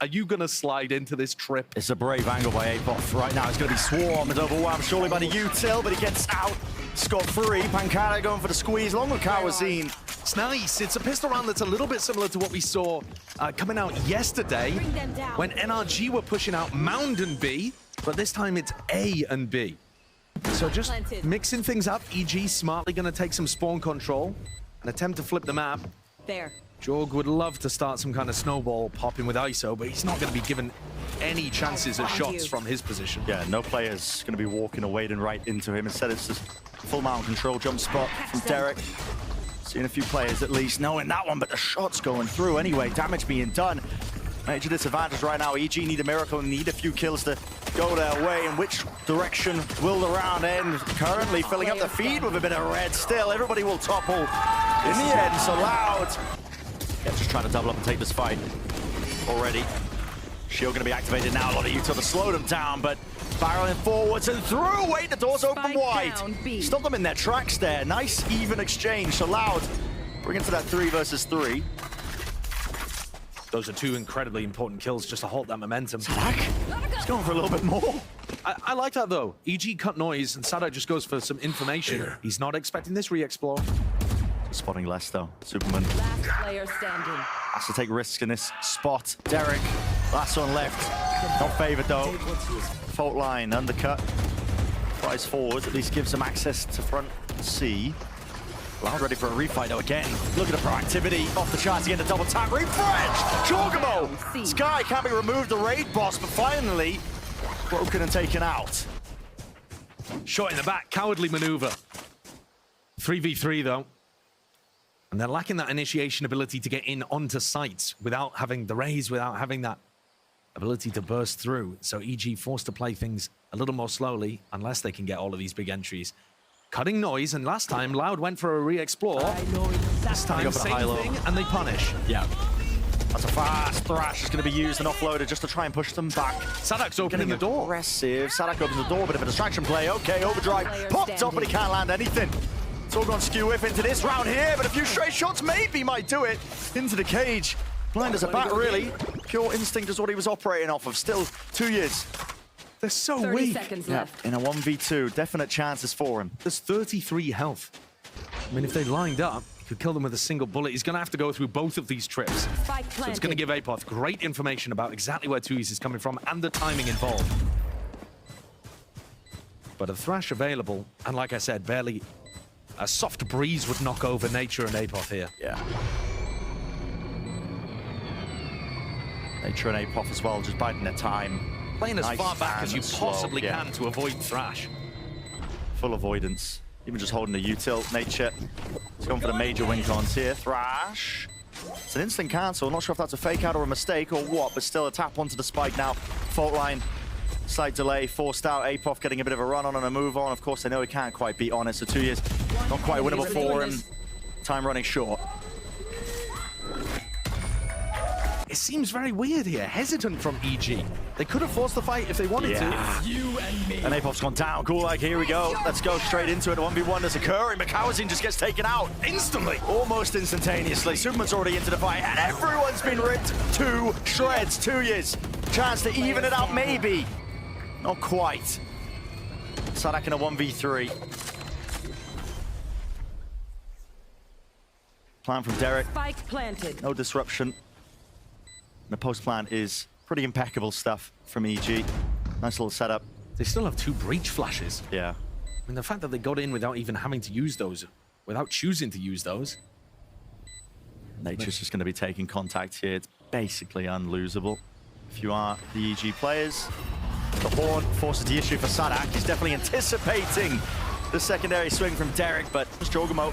Are you going to slide into this trip? It's a brave angle by Apoth. Right now, it's going to be swarmed and overwhelmed surely by the util, but he gets out scot-free. Pancada going for the squeeze, along with Kawazine. It's nice. It's a pistol round that's a little bit similar to what we saw coming out yesterday when NRG were pushing out Mound and B, but this time it's A and B. So just mixing things up. EG smartly going to take some spawn control and attempt to flip the map. There. Jorg would love to start some kind of snowball popping with ISO, but he's not going to be given any chances at shots from his position. Yeah, no player's going to be walking or wading right into him. Instead, it's just full mount control jump spot from Derek. Seeing a few players at least knowing that one, but the shot's going through anyway. Damage being done. Major disadvantage right now. EG need a miracle and need a few kills to go their way. In which direction will the round end? Currently filling up the feed with a bit of red still. Everybody will topple in the end. So Loud. Yeah, just trying to double up and take this fight already. Shield going to be activated now. A lot of util to slow them down, but barreling forwards and through. Wait, the door's open wide. Stop them in their tracks there. Nice, even exchange. So Loud bring into that 3 versus 3. Those are two incredibly important kills just to halt that momentum. Sadak, he's going for a little bit more. I like that, though. EG cut noise, and Sadak just goes for some information. He's not expecting this re-explore. Spotting less, though. Superman Last player standing. has to take risks in this spot. Derek, last one left. Not favored, though. Fault line, undercut. Flies forward, at least gives them access to front C. Loud ready for a refight, though, again. Look at the proactivity. Off the charts again, the double tap. Refresh! Jorgamo! Sky can't be removed, the raid boss, but finally broken and taken out. Shot in the back, cowardly maneuver. 3v3, though. And they're lacking that initiation ability to get in onto sites without having the raise, without having that ability to burst through. So EG forced to play things a little more slowly unless they can get all of these big entries. Cutting noise, and last time Loud went for a re-explore. This time, same thing, and they punish. Yeah. That's a fast thrash. It's going to be used and offloaded just to try and push them back. Sadak's opening the door. Aggressive. Sadak opens the door, bit of a distraction play. Okay, overdrive. Popped up, but he can't land anything. It's all gone skew-whiff into this round here, but a few stray shots maybe might do it. Into the cage. Blind as a bat, really. Pure instinct is what he was operating off of. Still 2 years. They're so 30 weak. seconds Yeah, left. in a 1v2, definite chances for him. There's 33 health. I mean, if they lined up, he could kill them with a single bullet. He's going to have to go through both of these trips. So it's going to give Apoth great information about exactly where Tui's is coming from and the timing involved. But a thrash available, and like I said, barely a soft breeze would knock over Nature and Apoth here. Yeah. Nature and Apoth as well, just biding their time. Playing as far back as you possibly slow, yeah. can to avoid thrash. Full avoidance. Even just holding the util. Nature. He's going for the major wing cons here. Thrash. It's an instant cancel. Not sure if that's a fake out or a mistake or what, but still a tap onto the spike now. Fault line. Slight delay. Forced out. Apoth getting a bit of a run on and a move on. Of course, they know he can't quite beat on it, so 2 years not quite winnable for him. Time running short. It seems very weird here, hesitant from EG. They could have forced the fight if they wanted to. You and me. And Apoph's gone down. Cool, like, here we go. Let's go straight into it. A 1v1 is occurring. McCowazine just gets taken out instantly. Almost instantaneously. Superman's already into the fight, and everyone's been ripped to shreds. 2 years. Chance to even it out, maybe. Not quite. Sadak in a 1v3. Plan from Derek. Spike planted. No disruption. The post plan is pretty impeccable stuff from EG. Nice little setup. They still have 2 breach flashes. Yeah. I mean, the fact that they got in without even having to use those, without choosing to use those. Nature's just going to be taking contact here. It's basically unlosable. If you are the EG players, the horn forces the issue for Sadak. He's definitely anticipating the secondary swing from Derek, but Jorgamo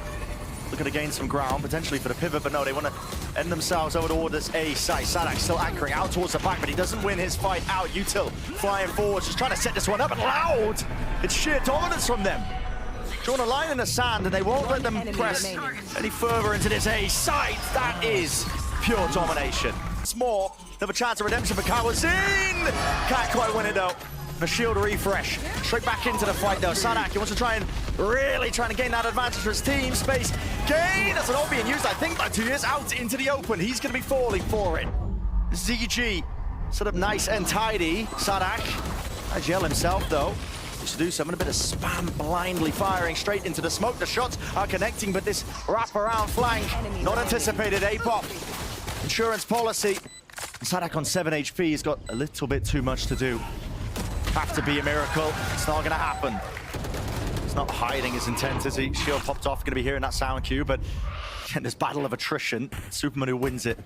looking to gain some ground, potentially for the pivot, but no, they want to end themselves over towards this A site. Sadak still anchoring out towards the back, but he doesn't win his fight out. Util flying forward, just trying to set this one up, and Loud! It's sheer dominance from them. Drawn a line in the sand, and they won't let them press any further into this A site. That is pure domination. It's more of a chance of redemption for Kawazine. Can't quite win it, though. The shield refresh. Straight back into the fight, though. Sadak, he wants to try and really trying to gain that advantage for his team. Space gain. That's an all being used, I think, by 2 years out into the open. He's going to be falling for it. ZG Set up nice and tidy. Sadak, Agile himself though. Used to do some, and a bit of spam blindly firing straight into the smoke. The shots are connecting, but this wrap-around flank, not anticipated. APOP, insurance policy. Sadak on 7 HP, he's got a little bit too much to do. Have to be a miracle. It's not gonna happen. He's not hiding his intent, is he? Shield popped off, gonna be hearing that sound cue, but again, this battle of attrition, Superman who wins it.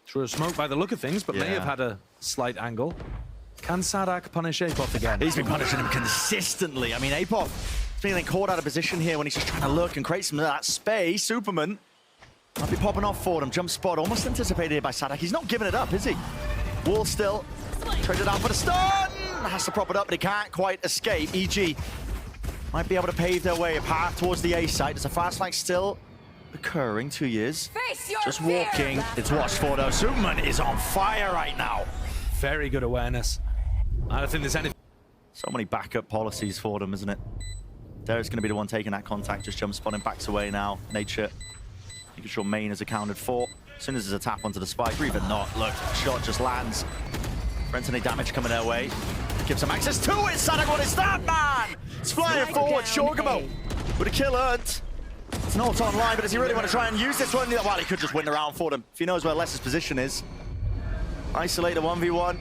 Threw a smoke by the look of things, but may have had a slight angle. Can Sadak punish APOP again? He's been punishing him consistently. I mean, APOP feeling caught out of position here when he's just trying to look and create some of that space. Superman might be popping off for him. Jump spot almost anticipated here by Sadak. He's not giving it up, is he? Wall still. Traded out for the stun. Has to prop it up, but he can't quite escape. EG might be able to pave their way a path towards the A site. There's a fast flank still occurring. 2 years. Just walking. It's watched for though. Superman is on fire right now. Very good awareness. I don't think there's anything. So many backup policies for them, isn't it? Derek's going to be the one taking that contact. Just jump spotting, backs away now. Nature making sure main is accounted for. As soon as there's a tap onto the spike, or even not, look, shot just lands. Any damage coming their way. Gives them access to it. Sadak, what is that, man? It's flying forward. Shogamo with a kill earned. It's not online, but does he really want to try and use this one? Well, he could just win the round for them if he knows where Les's position is. Isolate a 1v1.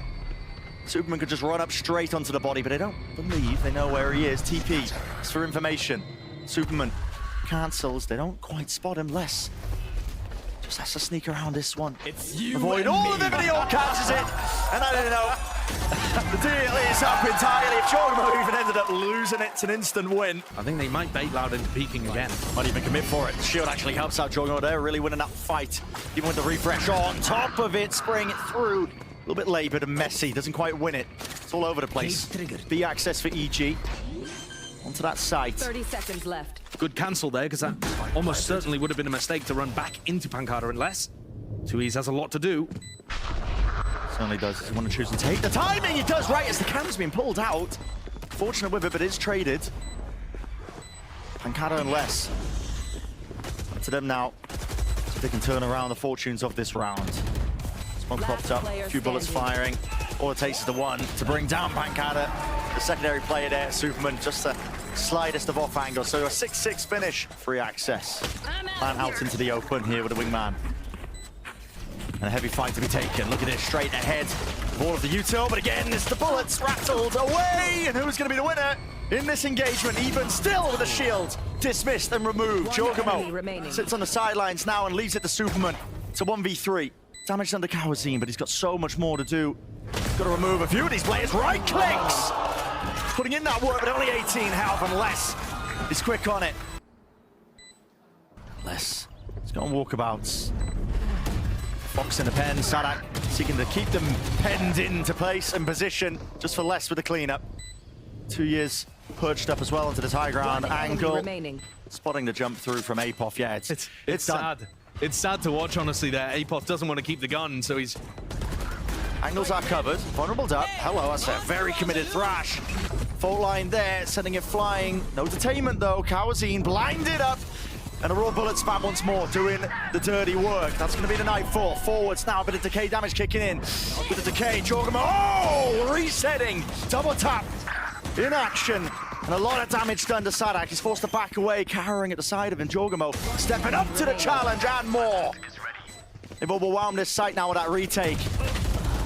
Superman could just run up straight onto the body, but they don't believe they know where he is. TP, it's for information. Superman cancels. They don't quite spot him. Les just has to sneak around this one. Avoid all of it, but he all catches it. And I don't know. The deal is up entirely. If Chogamo even ended up losing it, it's an instant win. I think they might bait Loud into peeking again. Might even commit for it. Shield actually helps out Chogamo there, really winning that fight. Even with the refresh on top of it, spraying it through. A little bit labored and messy, doesn't quite win it. It's all over the place. B access for EG. Onto that site. 30 seconds left. Good cancel there, because that almost certainly would have been a mistake to run back into Pancada unless 2E's has a lot to do. Certainly does. Does he want to choose and take the timing? He does right as the cam's being pulled out. Fortunate with it, but is traded. Pancada and Les. To them now. So they can turn around the fortunes of this round. Smoke popped up, a few bullets firing. All it takes is the one to bring down Pancada. The secondary player there, Superman, just the slightest of off angles. So a 6-6 finish. Free access. Man out into the open here with a wingman. And a heavy fight to be taken. Look at this, straight ahead. All of the util, but again, it's the bullets rattled away. And who's going to be the winner in this engagement? Even still with a shield dismissed and removed. Chogamo sits on the sidelines now and leaves it to Superman. It's a 1v3. Damage under Kawazine, but he's got so much more to do. He's got to remove a few of these players. Right clicks! Putting in that work, but only 18 health, and Les is quick on it. Les, he's got on walkabouts. Fox in the pen, Sadak seeking to keep them penned into place and position, just for Les with the cleanup. 2 years perched up as well into this high ground angle. Spotting the jump through from APOF, yeah, it's sad. It's sad to watch, honestly, there. APOF doesn't want to keep the gun, so he's... Angles are covered. Vulnerable up. Hello, that's a very committed Thrash. Fault line there, sending it flying. No detainment, though. Kawazine blinded up. And a raw bullet spam once more, doing the dirty work. That's going to be the nightfall. Forwards now, a bit of decay damage kicking in. With the decay, Chogamo, oh! Resetting. Double tap in action. And a lot of damage done to Sadak. He's forced to back away, cowering at the side of him. Chogamo stepping up to the challenge and more. They've overwhelmed this site now with that retake.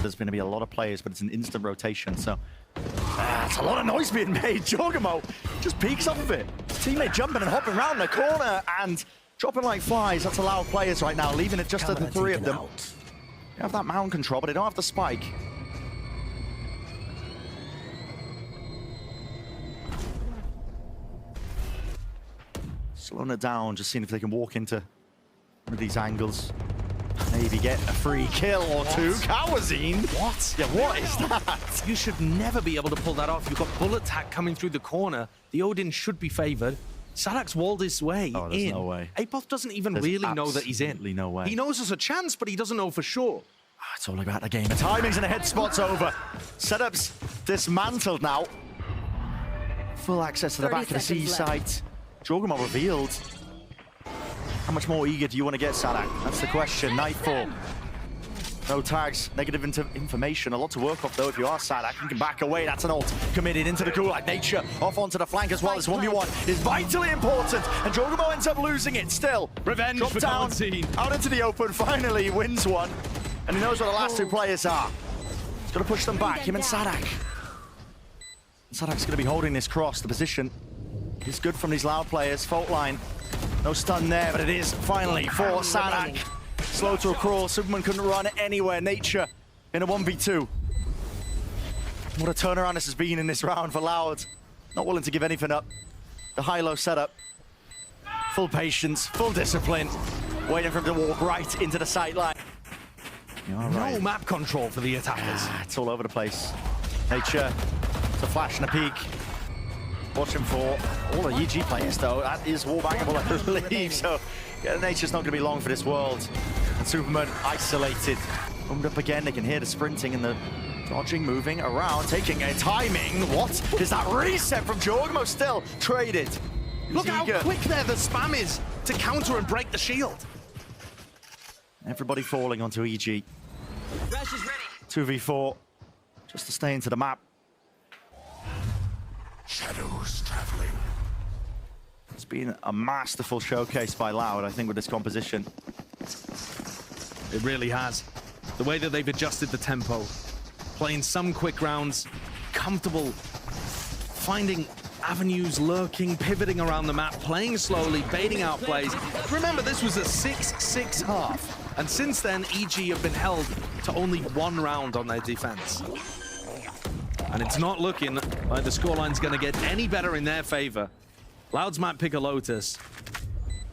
There's going to be a lot of players, but it's an instant rotation, so... it's a lot of noise being made. Chogamo just peeks off of it. His teammate jumping and hopping around the corner and dropping like flies. That's allowed players right now, leaving it just to the three of them. They have that mound control, but they don't have the spike. Slowing it down, just seeing if they can walk into one of these angles. Maybe get a free kill or two. Kawazine? What? Yeah, what is that? You should never be able to pull that off. You've got bullet attack coming through the corner. The Odin should be favored. Sadak's walled his way there's no way. APOF doesn't even really know that he's in. Absolutely no way. He knows there's a chance, but he doesn't know for sure. It's all about the game. The timings and the head spot's over. Setups dismantled now. Full access to the back of the C site. Chogamo revealed. How much more eager do you want to get, Sadak? That's the question. Nightfall. No tags, negative information. A lot to work off though if you are Sadak. You can back away. That's an ult committed into the gulag. Nature off onto the flank as well. This 1v1 is vitally important. And Jorgamo ends up losing it still. Revenge Drop for down, Valentine. out into the open. Finally he wins one. And he knows where the last two players are. He's going to push them back, him and Sadak. Sadak's going to be holding this cross. The position is good from these loud players. Fault line. No stun there, but it is finally for Sadak. Slow to a crawl. Superman couldn't run anywhere. Nature in a 1v2. What a turnaround this has been in this round for Loud. Not willing to give anything up. The high-low setup. Full patience, full discipline. Waiting for him to walk right into the sight line. No map control for the attackers. It's all over the place. Nature, it's a flash and a peek. Watching for all the EG players, though. That is wallbangable, I believe. So, yeah, Nature's not going to be long for this world. And Superman isolated. Boomed up again. They can hear the sprinting and the dodging, moving around, taking a timing. What is that reset from Jorgamo? Still traded. Look how quick there the spam is to counter and break the shield. Everybody falling onto EG. 2v4, just to stay into the map. Shadows traveling. It's been a masterful showcase by Loud, I think, with this composition. It really has. The way that they've adjusted the tempo, playing some quick rounds, comfortable, finding avenues, lurking, pivoting around the map, playing slowly, baiting out plays. Remember, this was a 6-6 half. And since then, EG have been held to only 1 round on their defense. And it's not looking like the scoreline's going to get any better in their favor. Loud's map pick a Lotus,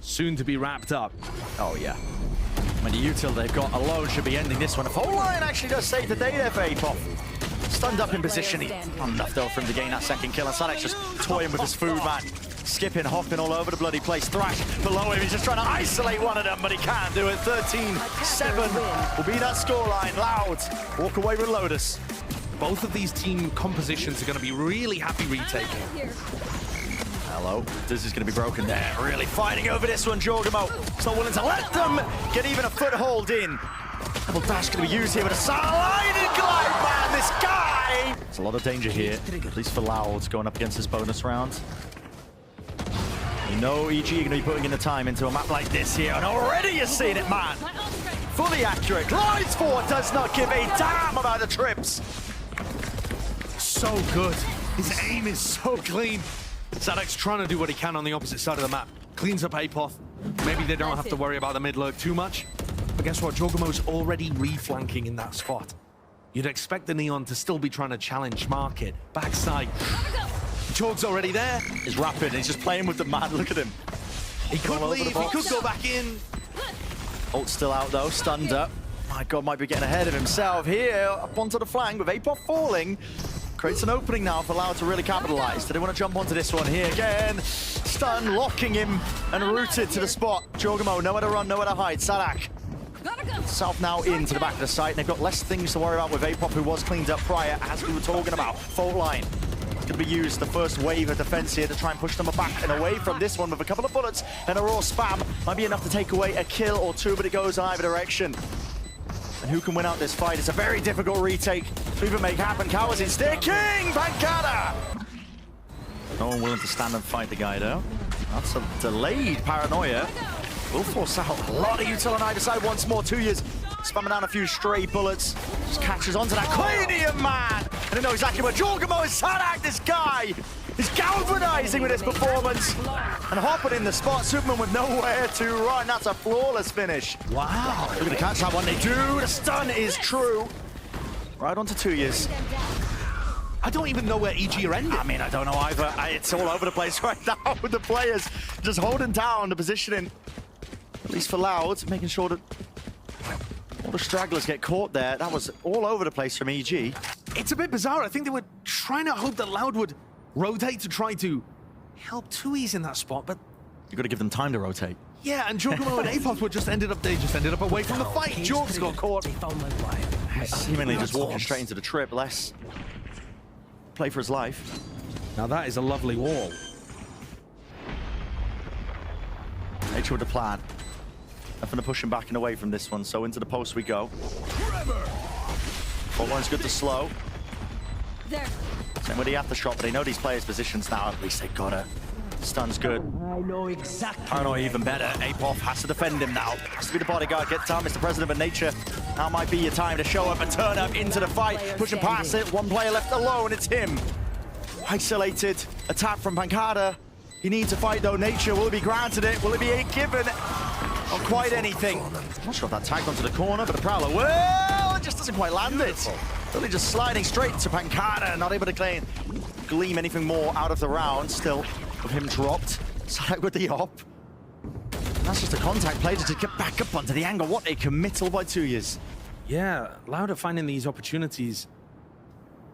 soon to be wrapped up. Oh, yeah. I mean, the util they've got alone should be ending this one. If whole line actually does save the day there for Apop. Stunned up in position. Not enough, though, for him to gain that second kill. And Sadek's just toying with his food, man. Skipping, hopping all over the bloody place. Thrash below him. He's just trying to isolate one of them, but he can't do it. 13-7 will be that scoreline. Loud walk away with Lotus. Both of these team compositions are going to be really happy retaking. Hello. This is going to be broken there. Really fighting over this one, Jorgamo. He's not willing to let them get even a foothold in. Double dash going to be used here with a sliding glide, man. This guy. There's a lot of danger here, at least for Loud, going up against this bonus round. You know EG are going to be putting in the time into a map like this here, and already you're seeing it, man. Fully accurate. Glides forward, does not give a damn about the trips. So good. His aim is so clean. Sadek's trying to do what he can on the opposite side of the map. Cleans up Apoth. Maybe they don't have to worry about the mid lurk too much. But guess what? Jorgamo's already reflanking in that spot. You'd expect the Neon to still be trying to challenge Market. Backside. Jorg's already there. He's rapid, and he's just playing with the man. Look at him. He could leave. He could go back in. Ult's still out, though. Stunned up. My God, might be getting ahead of himself here. Up onto the flank with Apoth falling. Creates an opening now for Loud to really capitalize. Do they want to jump onto this one here again? Stun, locking him and rooted to the spot. Jorgamo, nowhere to run, nowhere to hide. Sadak. South now into the back of the site. And they've got less things to worry about with Apop, who was cleaned up prior, as we were talking about. Fault line. It's going to be used, the first wave of defense here, to try and push them back and away from this one with a couple of bullets and a raw spam. Might be enough to take away a kill or two, but it goes either direction. And who can win out this fight? It's a very difficult retake to even make happen. Cowards in sticking! Pancada! No one willing to stand and fight the guy, though. That's a delayed paranoia. Will force out a lot of util on either side once more. 2 years spamming down a few stray bullets. Just catches onto that cranium, man! And they know exactly where Jorgamo is. Sadak, this guy, is galvanizing with his performance. And hopping in the spot. Superman with nowhere to run. That's a flawless finish. Wow. They're going to catch that one. They do. The stun is true. Right onto 2 years. I don't even know where EG are ending. I mean, I don't know either. It's all over the place right now with the players just holding down the positioning. At least for Loud, making sure that all the stragglers get caught there. That was all over the place from EG. It's a bit bizarre. I think they were trying to hope that Loud would rotate to try to help Tui's in that spot, but You've got to give them time to rotate. yeah, and Jorgamo and Apoth were just ended up away from the fight. Jorg's got caught. Seemingly just walking straight into the trip. Less play for his life. Now that is a lovely wall. Nature with the plan. Nothing to push him back and away from this one, so into the post we go. Forlorn's good to slow. There. Same with the aftershock, but they know these players' positions now. At least they got her. Stun's good. I know exactly. Paranoia even better. Apoff has to defend him now. Has to be the bodyguard. Get down, Mr. President of Nature. Now might be your time to show up and turn up into the fight. Pushing past it. One player left alone. It's him. Isolated. Attack from Pancada. He needs to fight though. Nature, will it be granted it? Will it be given? Not quite anything. Not sure if that tagged onto the corner, but the Prowler, well, it just doesn't quite land it. Really just sliding straight to Pancada. Not able to gleam anything more out of the round. Still, with him dropped. Side with the op. That's just a contact play to get back up onto the angle. What a committal by 2 years. Yeah, Loud are finding these opportunities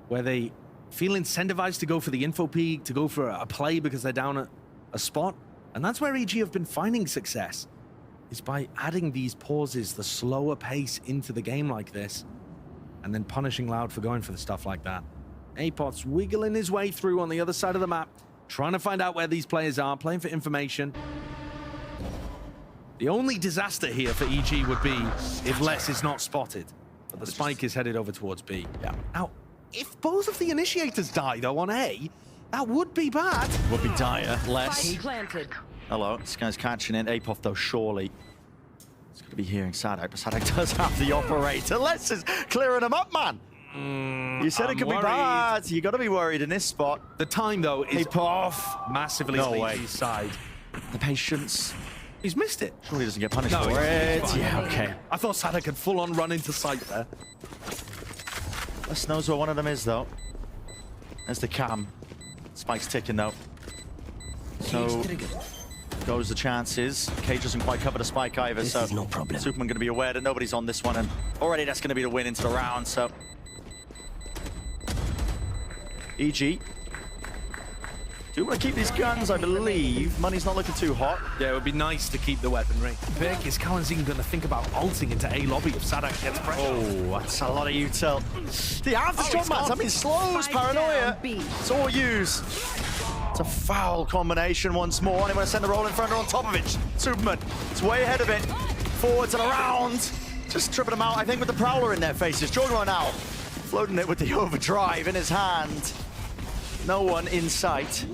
where they feel incentivized to go for the info peak, to go for a play because they're down at a spot. And that's where EG have been finding success, is by adding these pauses, the slower pace into the game like this, and then punishing Loud for going for the stuff like that. Apot's wiggling his way through on the other side of the map, trying to find out where these players are, playing for information. The only disaster here for EG would be if Les is not spotted, but the spike is headed over towards B. Yeah. Now, if both of the initiators die, though, on A, that would be bad. Would be dire. Less. Spike planted. Hello, this guy's catching it. Apoff, though, surely. He's going to be hearing Sadak, but Sadak does have the operator. Les is clearing him up, man. You said it could be bad. You got to be worried in this spot. The time, though, is Apoff. massively No on way. EG's side. The patience. He's missed it. Surely he doesn't get punished No, for it. he's fine. Yeah, okay. I thought Sadak had full-on run into sight there. Les knows where one of them is, though. There's the cam. Spike's ticking, though. So goes the chances. Cage doesn't quite cover the spike either, This so is no problem. Superman going to be aware that nobody's on this one, and already that's going to be the win into the round, so. EG. Do want to keep these guns, I believe. Money's not looking too hot. Yeah, it would be nice to keep the weaponry. Vic, is Kalanzine going to think about ulting into A lobby if Sadak gets pressure? Oh, that's a lot of util. The aftershock, man. I mean, slows Spike Paranoia. down, B. It's all use. It's a foul combination once more. And they want to send the roll in front on top of it. Superman, it's way ahead of it. Forwards and around. Just tripping them out, I think, with the Prowler in their faces. Juggernaut now, floating it with the overdrive in his hand. No one in sight.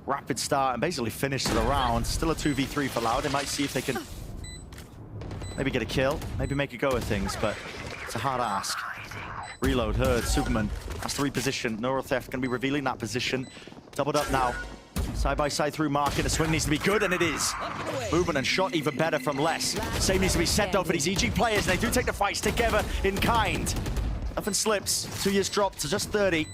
Rapid start and basically finish to the round. Still a 2v3 for Loud. They might see if they can maybe get a kill, maybe make a go of things, but it's a hard ask. Reload, heard, Superman has to reposition. Neurotheft going to be revealing that position. Doubled up now. Side by side through market. The swing needs to be good, and it is. Movement and shot even better from Les. Same needs to be set though for these EG players, and they do take the fights together in kind. Nothing slips. 2 years dropped to just 30.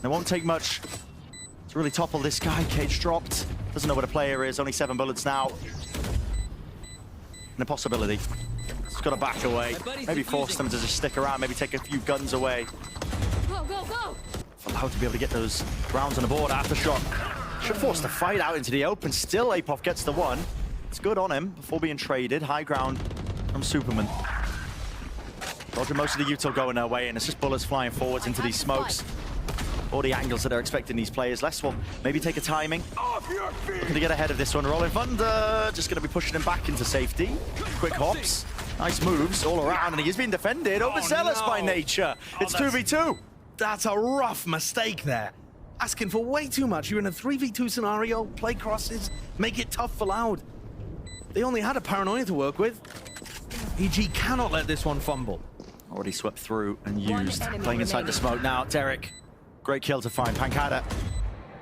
It won't take much to really topple this guy. Cage dropped. Doesn't know where the player is. Only 7 bullets now. An impossibility. Just got to back away. Maybe force them to just stick around. Maybe take a few guns away. Go, go, go. For Loud to be able to get those rounds on the board. Aftershock should force the fight out into the open. Still, Apoff gets the one. It's good on him before being traded. High ground from Superman. Roger, most of the util going their way, and it's just bullets flying forwards into these smokes. All the angles that they're expecting these players. Les will maybe take a timing. Looking to get ahead of this one. Rolling Thunder, just going to be pushing him back into safety. Quick hops. Nice moves all around, and he is being defended. Overzealous by nature. It's 2v2. That's a rough mistake there. Asking for way too much. You're in a 3v2 scenario, play crosses, make it tough for Loud. They only had a Paranoia to work with. EG cannot let this one fumble. Already swept through and used. enemy Playing inside the remaining. smoke now. Derek, great kill to find. Pancada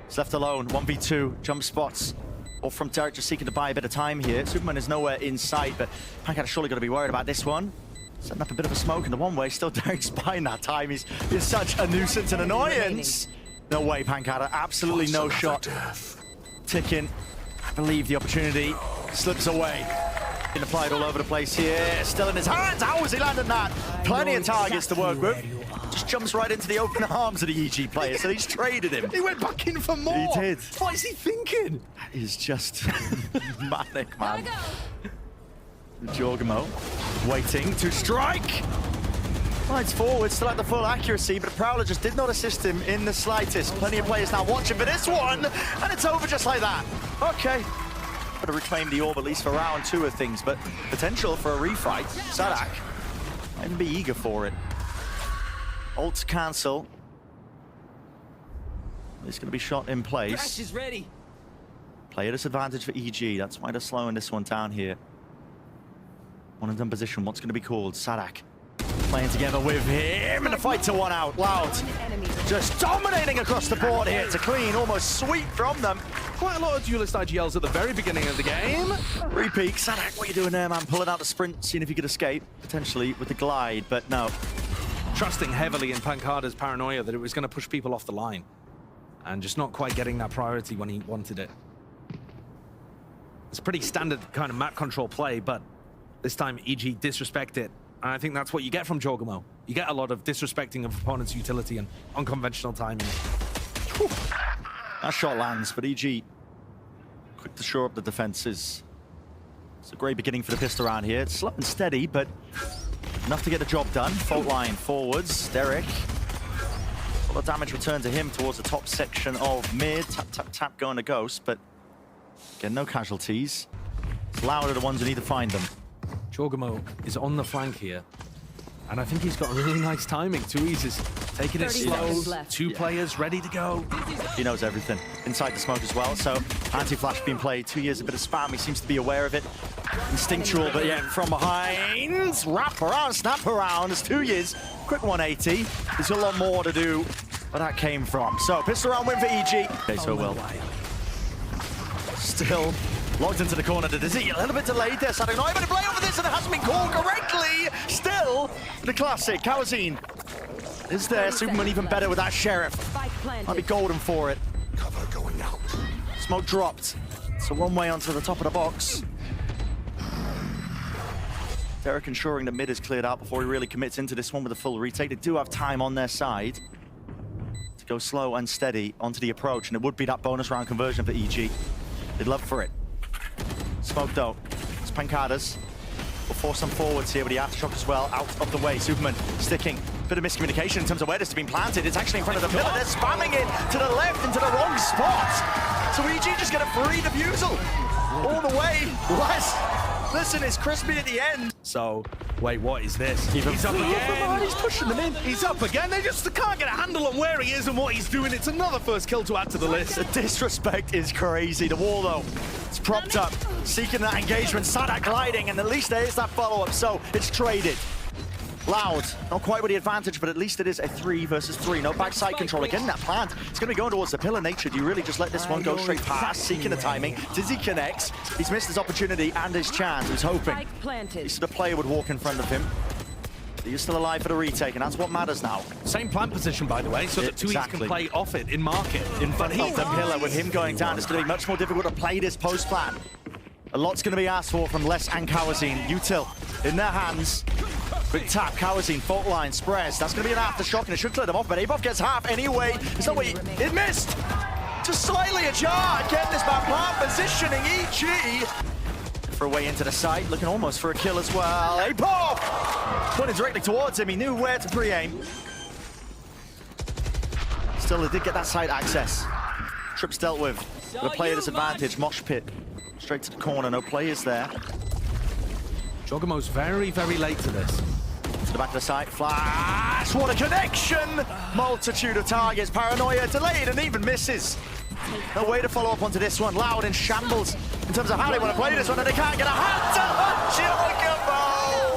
is left alone. 1v2, jump spots. Or from Derek, just seeking to buy a bit of time here. Superman is nowhere in sight, but Pancada surely got to be worried about this one. Setting up a bit of a smoke in the one way. Still Derek's buying that time. He's such a nuisance and annoyance. No way, Pancada. Absolutely no shot. Ticking. I believe the opportunity slips away. Been applied all over the place here. Still in his hands. How was he landing that? Plenty of targets to work with. Just jumps right into the open arms of the EG player, so he's traded him. He went back in for more. He did. What is he thinking? That is just manic, man. Gotta go. Jorgamo waiting to strike. Slides forward, still at the full accuracy, but Prowler just did not assist him in the slightest. Plenty of players now watching for this one, and it's over just like that. Okay. Got to reclaim the orb, at least for round 2 of things, but potential for a refight. Sadak Might even be eager for it. Ult to cancel. It's going to be shot in place. Crash is ready. Player disadvantage for EG. That's why they're slowing this one down here. One and done position. What's going to be called? Sadak playing together with him in the fight to one out. Loud. Just dominating across the board here to clean, almost sweep from them. Quite a lot of duelist IGLs at the very beginning of the game. Repeat. Sadak, what are you doing there, man? Pulling out the sprint, seeing if you could escape, potentially with the glide, but no. Trusting heavily in Pancada's paranoia that it was going to push people off the line. And just not quite getting that priority when he wanted it. It's a pretty standard kind of map control play, but this time EG disrespect it. And I think that's what you get from Jorgamo. You get a lot of disrespecting of opponent's utility and unconventional timing. Whew. That shot lands, but EG quick to shore up the defenses. It's a great beginning for the pistol around here. It's slow and steady, but enough to get the job done. Fault line forwards. Derek. A lot of damage returned to him towards the top section of mid. Tap, tap, tap going to Ghost, but again, no casualties. It's Loud are the ones who need to find them. Jorgamo is on the flank here. And I think he's got really nice timing. Too easy. Taking it 30 slow. seconds left. Two players ready to go. He knows everything. Inside the smoke as well, so anti-flash being played. 2 years, a bit of spam. He seems to be aware of it. Instinctual, but yet from behind. Wrap around, snap around. It's 2 years. Quick 180. There's a lot more to do where that came from. So, pistol round win for EG. Okay, so well. Still locked into the corner to Dizzy. A little bit delayed there. Sadak not able to play over this, and it hasn't been called correctly. Still, the classic. Kawazine is there. Superman even better with that Sheriff. Might be golden for it. Cover going out. Smoke dropped. So one way onto the top of the box. Derek ensuring the mid is cleared out before he really commits into this one with a full retake. They do have time on their side to go slow and steady onto the approach, and it would be that bonus round conversion for EG. They'd love for it. Smoke though. It's Pancada's. We'll force some forwards here, but the aftershock as well out of the way. Superman sticking. Bit of miscommunication in terms of where this has been planted. It's actually in front of the pillar. They're spamming it to the left into the wrong spot. So EG just get a free defusal all the way. Listen, it's crispy at the end. So, wait, what is this? Even He's up further again. behind, he's pushing them in. He's up again. They just can't get a handle on where he is and what he's doing. It's another first kill to add to the list. The disrespect is crazy. The wall, though, it's propped up, seeking that engagement. Sadak gliding, and at least there is that follow-up, so it's traded. Loud, not quite with the advantage, but at least it is a 3 versus 3. No backside control. Again, that plant. It's going to be going towards the pillar. Nature, do you really just let this one go straight past? Seeking the timing. Dizzy connects. He's missed his opportunity and his chance. He was hoping he said the player would walk in front of him. He's still alive for the retake, and that's what matters now. Same plant position, by the way, so that 2 Exactly. can play off it in market. In front of the pillar, with him going down, it's going to be much more difficult to play this post plan. A lot's going to be asked for from Les and Kawazine. Util in their hands. Quick tap, Kawazine, fault line, spreads. That's going to be an aftershock, and it should clear them off, but Abov gets half anyway. It's not what it missed! Just slightly ajar. Again, this man plant positioning EG. For a way into the site, looking almost for a kill as well. Abov! Pointing directly towards him, he knew where to pre-aim. Still, they did get that side access. Trips dealt with. The player disadvantage, mosh pit. Straight to the corner, no players there. Jorgamo's very, very late to this. To the back of the site, flash, what a connection! Multitude of targets, paranoia delayed and even misses. No way to follow up onto this one. Loud in shambles in terms of how they want to play this one, and they can't get a hand to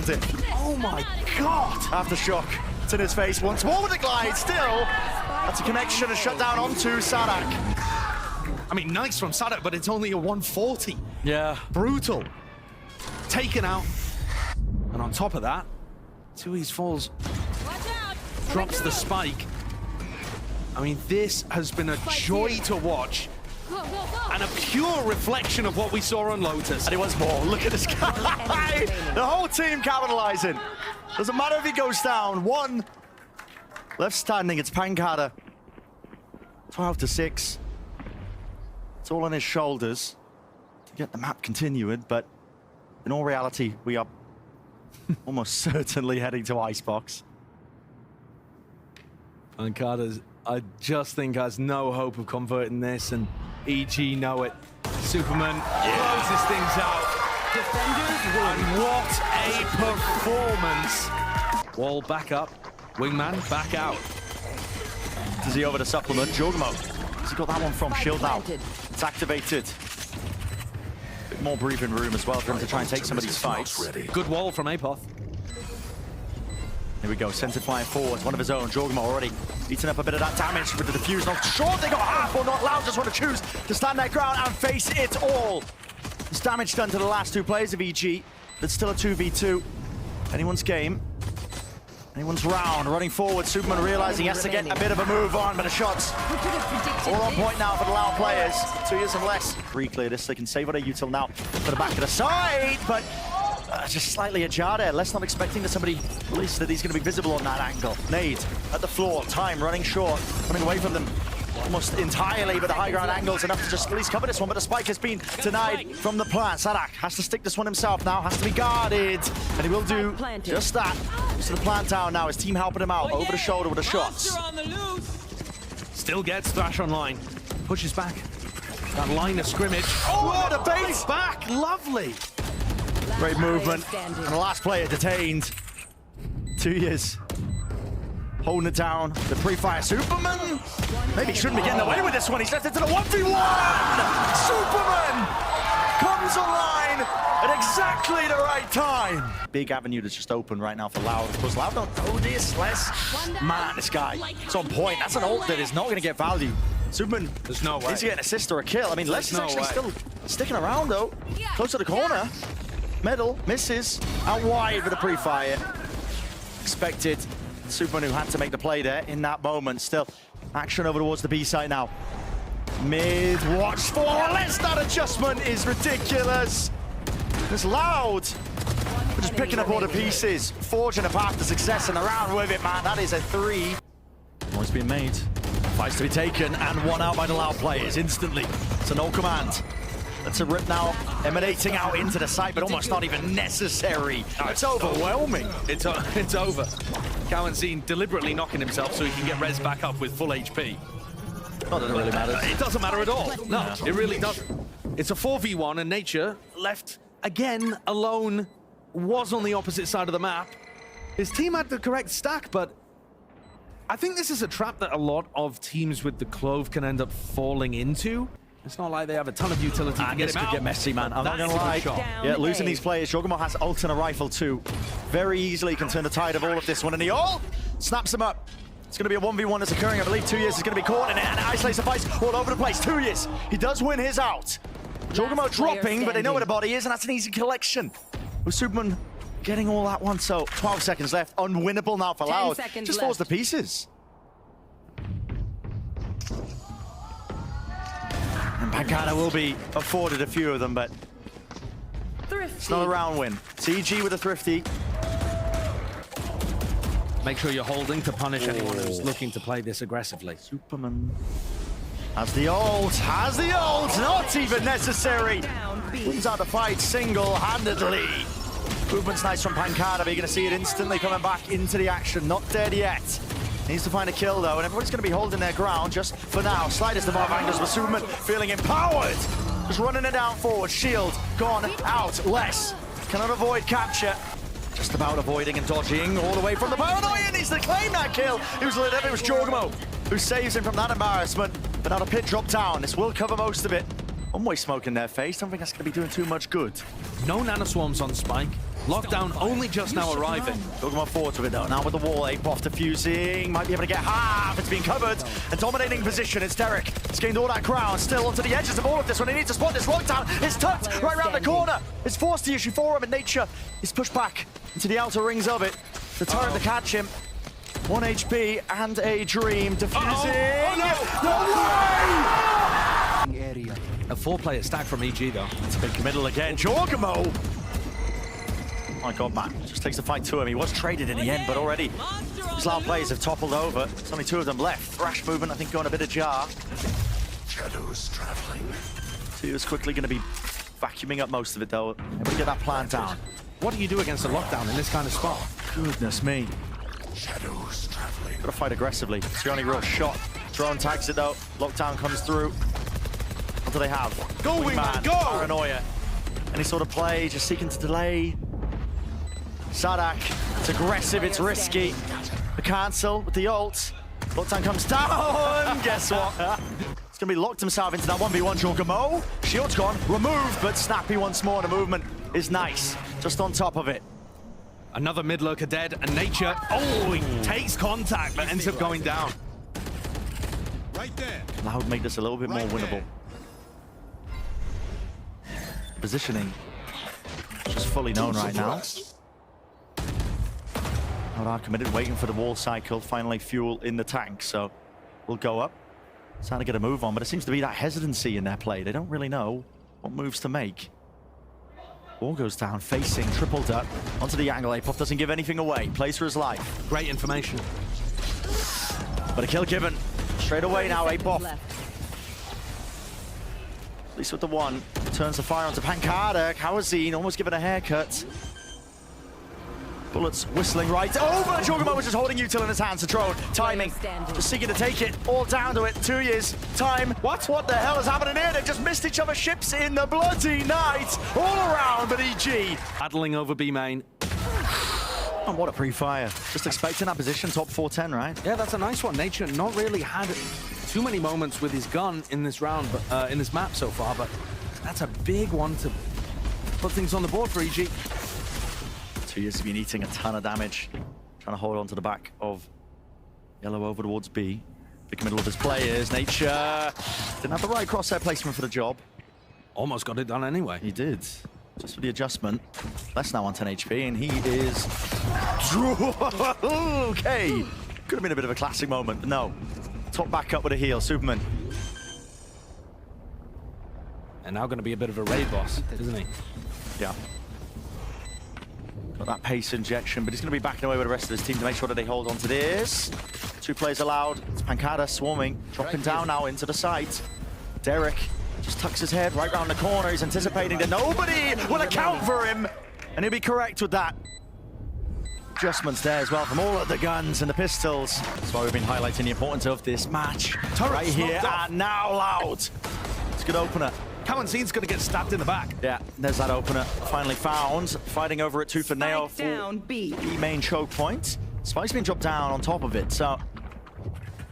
Jorgamo! Oh my god! Aftershock, it's in his face once more with the glide, still. That's a connection and shut down onto Sadak. I mean, nice from Sadak, but it's only a 140. Yeah. Brutal. Taken out. And on top of that, Tui's falls, Watch out! drops the spike. I mean, this has been a joy to watch Go, go, go! and a pure reflection of what we saw on Lotus. And he wants more. Look at this guy. The whole team capitalizing. Doesn't matter if he goes down. One left standing. It's Pancada. 12 to 6. It's all on his shoulders to get the map continuing, but in all reality, we are almost certainly heading to Icebox. Pancada's, I just think, has no hope of converting this, and EG know it. Superman closes things out. Defenders win. And what a performance Wall back up. Wingman back out. Does he over to supplement? Jogmo. Has he got that one from? Shield out. It's activated. Bit more breathing room as well for him to try and take some of these fights. Good wall from Apoth. Here we go, center flying forward, one of his own. Jorgmo already eating up a bit of that damage with the defuse. Not sure they got half or not. Loud just want to choose to stand their ground and face it all. There's damage done to the last two players of EG. It's still a 2v2. Anyone's game. Anyone's round. Running forward, Superman realizing he has to get a bit of a move on, but the shots all on point now for the Loud players. 2 years and less. Re-clear this, they can save what they util now for the back of the side, but just slightly ajar there. Let's not expecting that somebody, at least that he's going to be visible on that angle. Nade at the floor, time running short, running away from them almost entirely, but the high ground angles enough to just at least cover this one, but the spike has been denied from the plant. Sadak has to stick this one himself now, has to be guarded, and he will do just that. So the plant down now, his team helping him out over the shoulder with the shots. Still gets Thrash online. Pushes back. That line of scrimmage. Oh, the base! Back, lovely. Great movement, and the last player detained. 2 years. Holding it down, the pre-fire Superman. Maybe he shouldn't be getting away with this one. He's left it to the 1v1. Superman comes online at exactly the right time. Big avenue that's just open right now for Loud. Of course, Loud don't know this. Man, this guy, it's on point. That's an ult that is not going to get value. Superman, there's no way. He's getting an assist or a kill. I mean, Les is actually still sticking around though. Close to the corner. Medal misses out wide with the pre-fire. Expected. Superman who had to make the play there in that moment. Still action over towards the B side now. Mid watch for Les. That adjustment is ridiculous. It's Loud. We're just picking up all the pieces, forging a path to success and around with it, man. That is a 3. Noise being made. Fights to be taken and one out by the Loud players instantly. It's a no command. That's a rip now, emanating out into the site, but almost not even necessary. No, it's overwhelming. It's over. Cowan deliberately knocking himself so he can get res back up with full HP. Not that it really matters. It doesn't matter at all. No, it really doesn't. It's a 4v1 and Nature left again alone, was on the opposite side of the map. His team had the correct stack, but I think this is a trap that a lot of teams with the Clove can end up falling into. It's not like they have a ton of utility to get this him could out. get messy, man. I'm not gonna lie. Yeah, losing these players. Jogamo has ult and a rifle too. Very easily can turn the tide of all of this one. And he snaps him up. It's gonna be a 1v1 that's occurring. I believe 2 years is gonna be caught in it. And isolates the fights all over the place. 2 years. He does win his out. Jogamo dropping, but they know where the body is, and that's an easy collection. With Superman getting all that one. So 12 seconds left. Unwinnable now for Loud. Just falls to pieces. And Pancada will be afforded a few of them, but it's not a round win. CG with a thrifty. Make sure you're holding to punish anyone who's looking to play this aggressively. Superman has the ult, not even necessary. Wins out the fight single-handedly. Movement's nice from Pancada, but you're going to see it instantly coming back into the action. Not dead yet. Needs to find a kill though, and everybody's going to be holding their ground just for now. Slightest of our angles with Superman feeling empowered. Just running it down forward. Shield gone out. Les cannot avoid capture. Just about avoiding and dodging all the way from the paranoia. Needs to claim that kill. It was lit up. It was Jorgmo who saves him from that embarrassment. But now the pit dropped down. This will cover most of it. One-way smoke in their face. Don't think that's going to be doing too much good. No nanoswarms on Spike. Lockdown only just now arriving. Talking forward to it though. Now with the wall, Apoth defusing. Might be able to get half. It's been covered. And dominating position. It's Derek. He's gained all that ground. Still onto the edges of all of this one. He needs to spot this lockdown. It's tucked right around the corner. It's forced the issue for him. And Nature is pushed back into the outer rings of it. The turret to catch him. 1 HP and a dream. Defusing. No way! A 4-player stack from EG though. It's a big committal again. Jorgmo. My God, man, just takes the fight to him. He was traded in the end, but already his Loud players have toppled over. There's only 2 of them left. Thrash movement, I think, going a bit ajar. Shadows traveling. Tio's quickly going to be vacuuming up most of it, though. Able to get that plant down. What do you do against a lockdown in this kind of spot? Goodness me. Shadows traveling. Got to fight aggressively. It's the only real shot. Drone tags it, though. Lockdown comes through. What do they have? Go, Wingman, go! Paranoia. Any sort of play, just seeking to delay. Sadak, it's aggressive, it's risky. The cancel with the ult. Lockdown comes down. Guess what? It's going to be locked himself into that 1v1 Jorgamo. Shield's gone, removed, but snappy once more. The movement is nice, just on top of it. Another mid lurker dead, and Nature, oh, he takes contact, but ends up going down. Right there. Loud make this a little bit more winnable. Positioning, just fully known right now. Loud are committed, waiting for the wall cycle, finally fuel in the tank, so we'll go up. Trying to get a move on, but it seems to be that hesitancy in their play. They don't really know what moves to make. Wall goes down, facing, tripled up onto the angle. Apoff doesn't give anything away, plays for his life. Great information. But a kill given. Straight away now, Apoff. At least with the one. Turns the fire onto Pancada. Kawazine almost given a haircut. Bullets whistling right over. Jorgamo was just holding Util in his hands to throw. Timing. Just seeking to take it. All down to it. 2 years. Time. What the hell is happening here? They've just missed each other's ships in the bloody night. All around, but EG. Battling over B main. And what a pre-fire. Just expecting that position, top 410, right? Yeah, that's a nice one. Nature not really had too many moments with his gun in this round, but in this map so far, but that's a big one to put things on the board for EG. 2 years has been eating a ton of damage. Trying to hold on to the back of Yellow over towards B. Big middle of his players. Nature didn't have the right crosshair placement for the job. Almost got it done anyway. He did. Just for the adjustment. Less now on 10 HP, and he is... Okay. Could have been a bit of a classic moment, but no. Top back up with a heal. Superman. And now going to be a bit of a raid boss, isn't he? Yeah. Got that pace injection, but he's going to be backing away with the rest of his team to make sure that they hold on to this. 2 players allowed. It's Pancada swarming, dropping down now into the site. Derek just tucks his head right round the corner. He's anticipating that nobody will account for him. And he'll be correct with that. Adjustments there as well from all of the guns and the pistols. That's why we've been highlighting the importance of this match. Right here and now Loud. It's a good opener. Kawanzin's going to get stabbed in the back. Yeah, there's that opener. Finally found. Fighting over it tooth and nail for B main choke point. Spike's been dropped down on top of it, so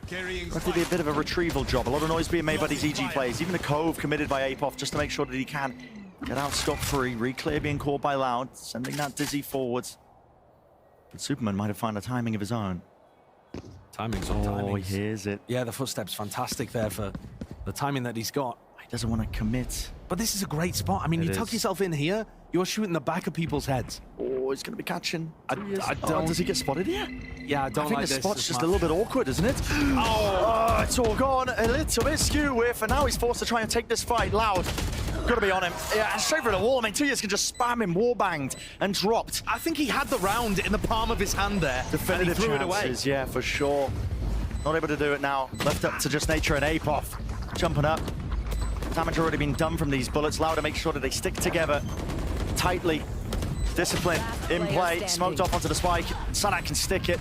have to be a bit of a retrieval job. A lot of noise being made by these EG players. Even the Cove committed by Apoff just to make sure that he can get out scot-free. Reclear being called by Loud, sending that Dizzy forwards. But Superman might have found a timing of his own. Timing's on timing. Oh, he hears it. Yeah, the footsteps fantastic there for the timing that he's got. He doesn't want to commit. But this is a great spot. I mean, you tuck yourself in here, you're shooting the back of people's heads. Oh, he's going to be catching. I don't... Oh, does he get spotted here? Yeah, I don't think like the this. spot's just a little bit awkward, isn't it? Oh, it's all gone. A little bit skew with, and now he's forced to try and take this fight. Loud. Got to be on him. Yeah, and straight for the wall. I mean, 2 years can just spam him, warbanged, and dropped. I think he had the round in the palm of his hand there. Definitive and he threw chances, it away. Yeah, for sure. Not able to do it now. Left up to just Nature and Apoff. Jumping up. Damage already been done from these bullets. Loud to make sure that they stick together tightly. Discipline in play. Smoked off onto the spike. Sadak can stick it.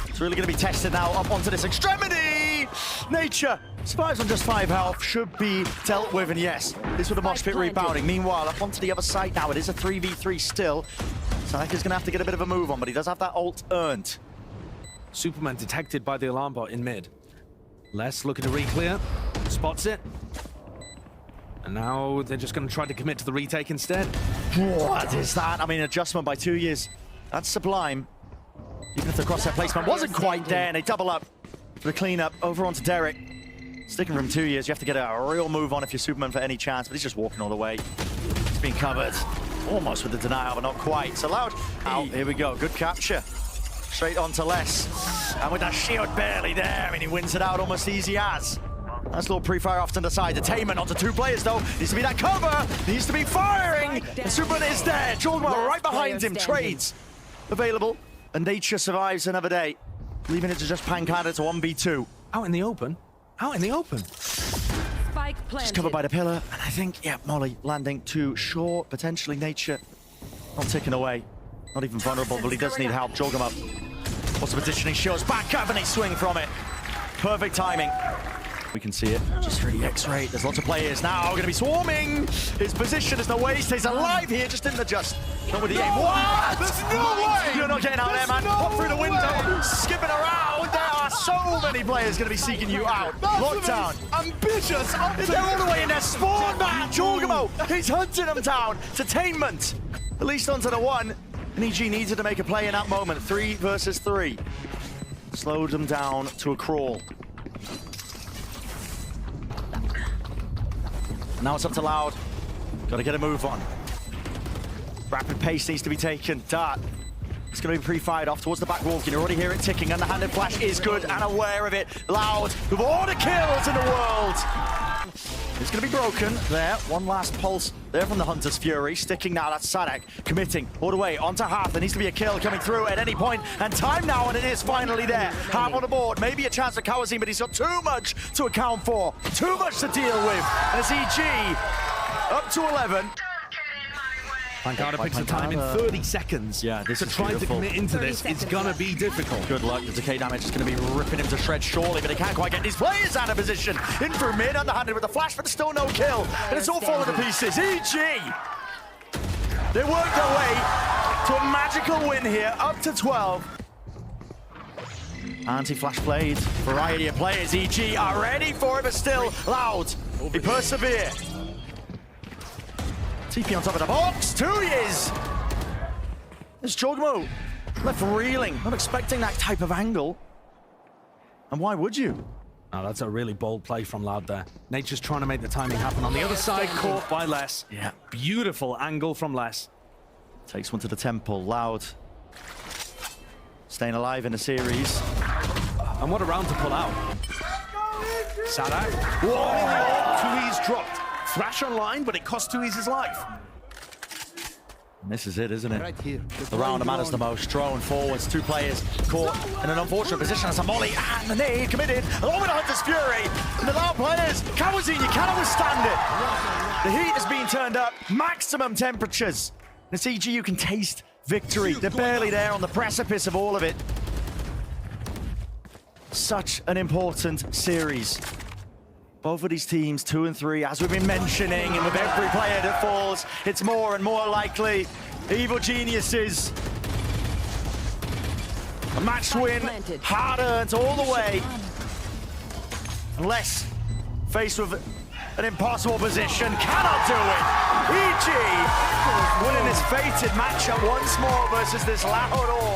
It's really going to be tested now up onto this extremity. Nature survives on just 5 health. Should be dealt with. And yes, this with the mosh pit rebounding. Meanwhile, up onto the other side now. It is a 3v3 still. Sadak is going to have to get a bit of a move on, but he does have that ult earned. Superman detected by the alarm bot in mid. Les looking to re-clear. Spots it. And now they're just going to try to commit to the retake instead. What is that? I mean, adjustment by 2 years. That's sublime. Even if the crosshair placement wasn't quite there, and they double up for the cleanup over onto Derek. Sticking from 2 years, you have to get a real move on if you're Superman for any chance, but he's just walking all the way. He's been covered. Almost with the denial, but not quite. So Loud. Out. Here we go. Good capture. Straight onto Les. And with that shield barely there, I mean, he wins it out almost easy as. Nice little pre-fire off to the side. Detainment onto 2 players, though. Needs to be that cover. Needs to be firing. And Superman is there. Jorgamo right behind him. Trades available. And Nature survives another day. Leaving it to just Pancada to 1v2. Out in the open. Out in the open. Spike planted. Just covered by the pillar. And I think, yeah, Molly landing too short. Potentially Nature not ticking away. Not even vulnerable, but he does need help. Jorgamo. What's the positioning? Shows back up and they swing from it. Perfect timing. We can see it. Just 3x rate. There's lots of players now going to be swarming. His position is no way. He stays alive here. Just didn't adjust. Not with the aim. What? There's no way! You're not getting out there, man. Pop through the window. Skipping around. There are so many players going to be seeking you out. Lockdown. Ambitious! They're all the way in their spawn, man. Jorgamo. He's hunting them down. Tainment. At least onto the one. And EG needed to make a play in that moment. 3 versus 3. Slowed them down to a crawl. Now it's up to Loud. Got to get a move on. Rapid pace needs to be taken. Dart. It's going to be pre-fired off towards the back wall. You can already hear it ticking. Underhanded flash is good and aware of it. Loud with all the kills in the world. It's going to be broken there. One last pulse there from the Hunter's Fury. Sticking now. That's Sadak committing all the way onto Half. There needs to be a kill coming through at any point. And time now, and it is finally there. Half on the board. Maybe a chance for Kawazine, but he's got too much to account for. Too much to deal with. And it's EG up to 11. Pancada picks the time in 30 seconds. Yeah, this to is try beautiful. to commit into this. It's gonna be difficult. Good luck. The decay damage is going to be ripping him to shreds surely, but they can't quite get these players out of position. In through mid, underhanded with the flash, but still no kill. And it's all falling to pieces. EG! They worked their way to a magical win here, up to 12. Anti-flash played. Variety of players. EG are ready for it, but still Loud. They persevere. TP on top of the box. 2 years. There's Jorgamo left reeling, not expecting that type of angle. And why would you? Oh, that's a really bold play from Loud there. Nature's trying to make the timing happen. On the other side, caught by Les. Yeah. Beautiful angle from Les. Takes one to the temple. Loud. Staying alive in the series. And what a round to pull out. Sadak. Whoa! 2E's dropped. Thrash online, but it cost 2E's his life. And this is it, isn't it? Right here. The round that matters the most. Drone forwards, 2 players caught in an unfortunate position as a molly, and the nade committed, along with the Hunter's Fury. And the Loud players, Kawazine, you cannot withstand it. The heat is being turned up, maximum temperatures. And it's EG, you can taste victory. They're barely there on the precipice of all of it. Such an important series. Both of these teams, 2 and 3, as we've been mentioning, and with every player that falls, it's more and more likely. Evil geniuses. A match win, hard-earned all the way. Unless faced with an impossible position, cannot do it. EG winning this fated matchup once more versus this Loud Orb.